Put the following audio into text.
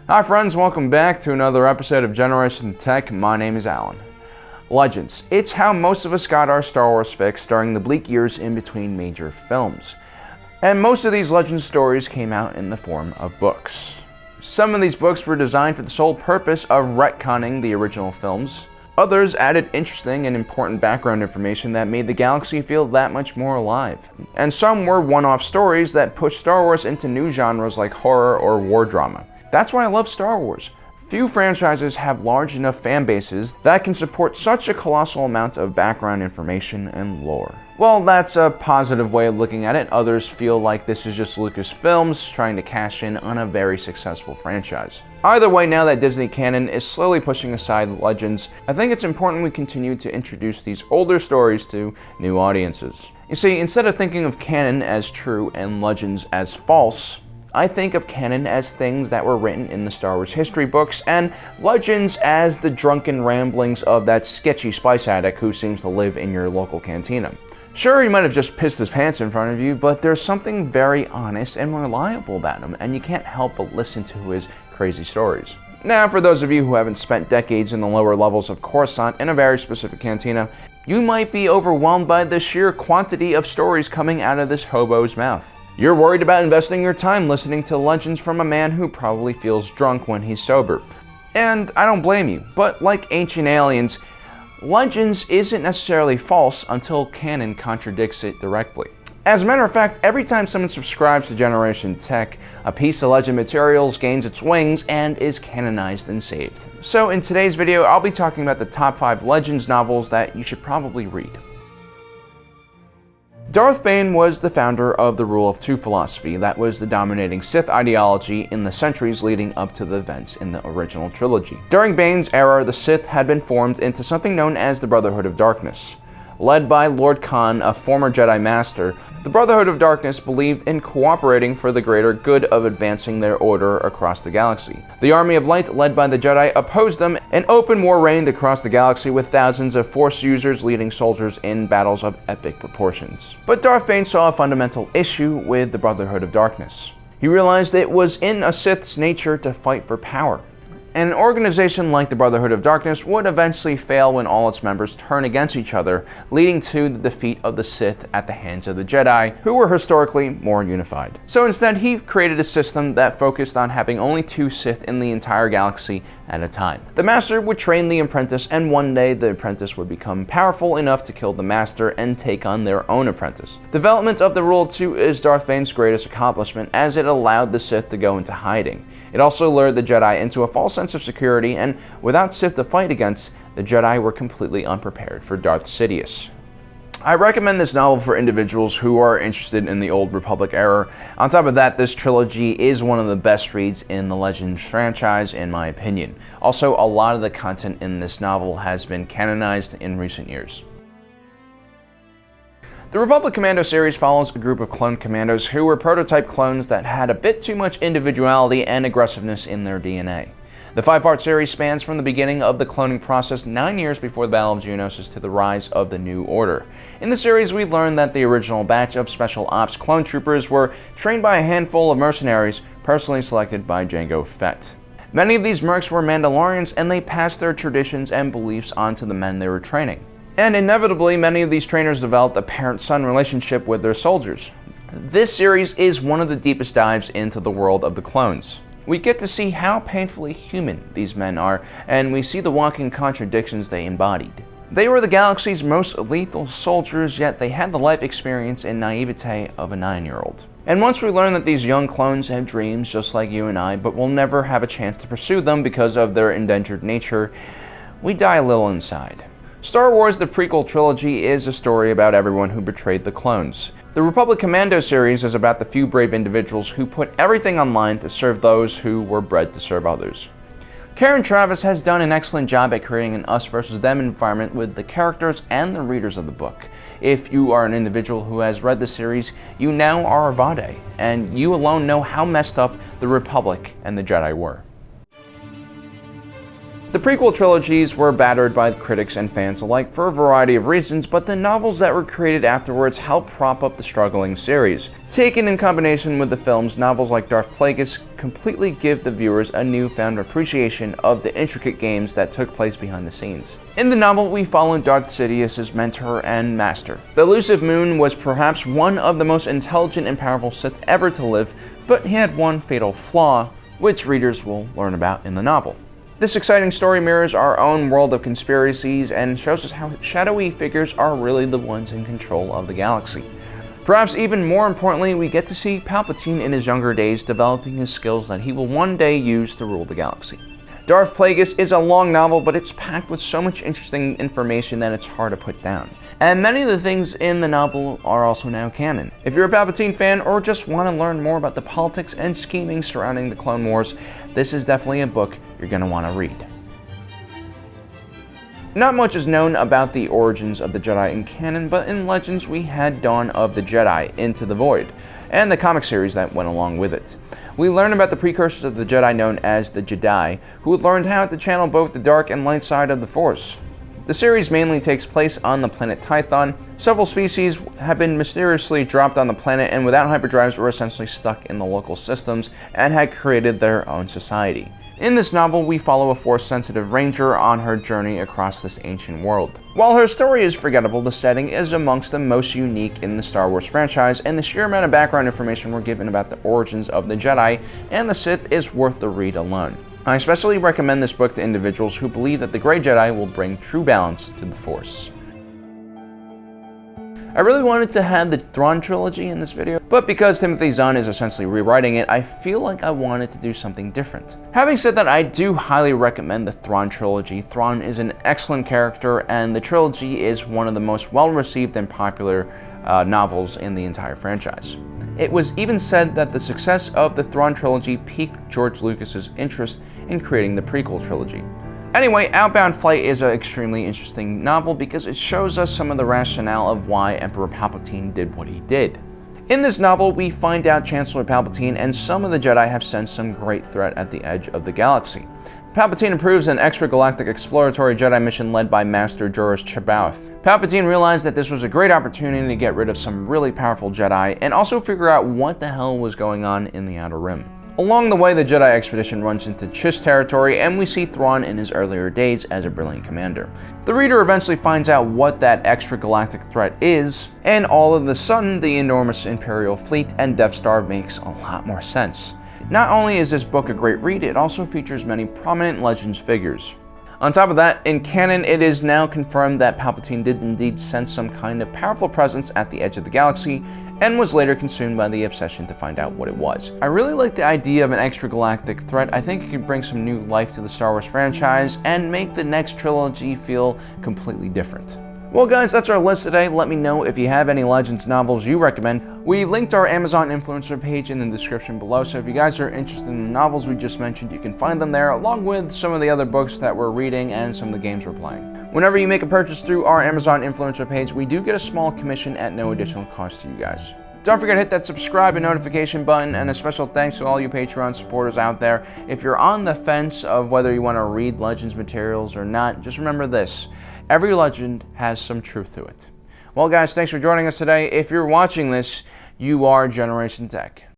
Hi friends, welcome back to another episode of Generation Tech. My name is Alan. Legends. It's how most of us got our Star Wars fix during the bleak years in between major films. And most of these Legends stories came out in the form of books. Some of these books were designed for the sole purpose of retconning the original films. Others added interesting and important background information that made the galaxy feel that much more alive. And some were one-off stories that pushed Star Wars into new genres like horror or war drama. That's why I love Star Wars. Few franchises have large enough fan bases that can support such a colossal amount of background information and lore. Well, that's a positive way of looking at it. Others feel like this is just Lucasfilms trying to cash in on a very successful franchise. Either way, now that Disney canon is slowly pushing aside Legends, I think it's important we continue to introduce these older stories to new audiences. You see, instead of thinking of canon as true and Legends as false, I think of canon as things that were written in the Star Wars history books, and Legends as the drunken ramblings of that sketchy spice addict who seems to live in your local cantina. Sure, he might have just pissed his pants in front of you, but there's something very honest and reliable about him, and you can't help but listen to his crazy stories. Now, for those of you who haven't spent decades in the lower levels of Coruscant in a very specific cantina, you might be overwhelmed by the sheer quantity of stories coming out of this hobo's mouth. You're worried about investing your time listening to Legends from a man who probably feels drunk when he's sober. And I don't blame you, but like Ancient Aliens, Legends isn't necessarily false until canon contradicts it directly. As a matter of fact, every time someone subscribes to Generation Tech, a piece of Legend materials gains its wings and is canonized and saved. So in today's video, I'll be talking about the top 5 Legends novels that you should probably read. Darth Bane was the founder of the Rule of Two philosophy that was the dominating Sith ideology in the centuries leading up to the events in the original trilogy. During Bane's era, the Sith had been formed into something known as the Brotherhood of Darkness. Led by Lord Khan, a former Jedi Master, the Brotherhood of Darkness believed in cooperating for the greater good of advancing their order across the galaxy. The Army of Light, led by the Jedi, opposed them, and open war reigned across the galaxy with thousands of Force users leading soldiers in battles of epic proportions. But Darth Bane saw a fundamental issue with the Brotherhood of Darkness. He realized it was in a Sith's nature to fight for power. And an organization like the Brotherhood of Darkness would eventually fail when all its members turn against each other, leading to the defeat of the Sith at the hands of the Jedi, who were historically more unified. So instead, he created a system that focused on having only 2 Sith in the entire galaxy at a time. The Master would train the apprentice, and one day the apprentice would become powerful enough to kill the Master and take on their own apprentice. Development of the Rule of Two is Darth Bane's greatest accomplishment, as it allowed the Sith to go into hiding. It also lured the Jedi into a false sense of security, and without Sith to fight against, the Jedi were completely unprepared for Darth Sidious. I recommend this novel for individuals who are interested in the Old Republic era. On top of that, this trilogy is one of the best reads in the Legends franchise, in my opinion. Also, a lot of the content in this novel has been canonized in recent years. The Republic Commando series follows a group of clone commandos who were prototype clones that had a bit too much individuality and aggressiveness in their DNA. The 5-part series spans from the beginning of the cloning process 9 years before the Battle of Geonosis to the rise of the New Order. In the series, we learn that the original batch of Special Ops clone troopers were trained by a handful of mercenaries personally selected by Jango Fett. Many of these mercs were Mandalorians, and they passed their traditions and beliefs on to the men they were training. And inevitably, many of these trainers developed a parent-son relationship with their soldiers. This series is one of the deepest dives into the world of the clones. We get to see how painfully human these men are, and we see the walking contradictions they embodied. They were the galaxy's most lethal soldiers, yet they had the life experience and naivete of a 9-year-old. And once we learn that these young clones have dreams just like you and I, but will never have a chance to pursue them because of their endangered nature, we die a little inside. Star Wars: The Prequel Trilogy is a story about everyone who betrayed the clones. The Republic Commando series is about the few brave individuals who put everything on line to serve those who were bred to serve others. Karen Traviss has done an excellent job at creating an us versus them environment with the characters and the readers of the book. If you are an individual who has read the series, you now are a Vade, and you alone know how messed up the Republic and the Jedi were. The prequel trilogies were battered by critics and fans alike for a variety of reasons, but the novels that were created afterwards helped prop up the struggling series. Taken in combination with the films, novels like Darth Plagueis completely give the viewers a newfound appreciation of the intricate games that took place behind the scenes. In the novel, we follow Darth Sidious's mentor and master. The elusive Moon was perhaps one of the most intelligent and powerful Sith ever to live, but he had one fatal flaw, which readers will learn about in the novel. This exciting story mirrors our own world of conspiracies and shows us how shadowy figures are really the ones in control of the galaxy. Perhaps even more importantly, we get to see Palpatine in his younger days developing his skills that he will one day use to rule the galaxy. Darth Plagueis is a long novel, but it's packed with so much interesting information that it's hard to put down. And many of the things in the novel are also now canon. If you're a Palpatine fan or just want to learn more about the politics and scheming surrounding the Clone Wars, this is definitely a book you're going to want to read. Not much is known about the origins of the Jedi in canon, but in Legends we had Dawn of the Jedi, Into the Void, and the comic series that went along with it. We learn about the precursors of the Jedi known as the Jedi, who learned how to channel both the dark and light side of the Force. The series mainly takes place on the planet Tython. Several species have been mysteriously dropped on the planet and without hyperdrives were essentially stuck in the local systems and had created their own society. In this novel, we follow a Force-sensitive ranger on her journey across this ancient world. While her story is forgettable, the setting is amongst the most unique in the Star Wars franchise, and the sheer amount of background information we're given about the origins of the Jedi and the Sith is worth the read alone. I especially recommend this book to individuals who believe that the Grey Jedi will bring true balance to the Force. I really wanted to have the Thrawn trilogy in this video, but because Timothy Zahn is essentially rewriting it, I feel like I wanted to do something different. Having said that, I do highly recommend the Thrawn trilogy. Thrawn is an excellent character, and the trilogy is one of the most well-received and popular novels in the entire franchise. It was even said that the success of the Thrawn trilogy piqued George Lucas's interest in creating the prequel trilogy. Anyway, Outbound Flight is an extremely interesting novel because it shows us some of the rationale of why Emperor Palpatine did what he did. In this novel, we find out Chancellor Palpatine and some of the Jedi have sensed some great threat at the edge of the galaxy. Palpatine approves an extragalactic exploratory Jedi mission led by Master Joruus C'baoth. Palpatine realized that this was a great opportunity to get rid of some really powerful Jedi and also figure out what the hell was going on in the Outer Rim. Along the way, the Jedi expedition runs into Chiss territory, and we see Thrawn in his earlier days as a brilliant commander. The reader eventually finds out what that extragalactic threat is, and all of a sudden, the enormous Imperial fleet and Death Star makes a lot more sense. Not only is this book a great read, it also features many prominent Legends figures. On top of that, in canon, it is now confirmed that Palpatine did indeed sense some kind of powerful presence at the edge of the galaxy, and was later consumed by the obsession to find out what it was. I really like the idea of an extragalactic threat. I think it could bring some new life to the Star Wars franchise and make the next trilogy feel completely different. Well guys, that's our list today. Let me know if you have any Legends novels you recommend. We linked our Amazon influencer page in the description below, so if you guys are interested in the novels we just mentioned, you can find them there, along with some of the other books that we're reading and some of the games we're playing. Whenever you make a purchase through our Amazon influencer page, we do get a small commission at no additional cost to you guys. Don't forget to hit that subscribe and notification button, and a special thanks to all you Patreon supporters out there. If you're on the fence of whether you want to read Legends materials or not, just remember this: every legend has some truth to it. Well guys, thanks for joining us today. If you're watching this, you are Generation Tech.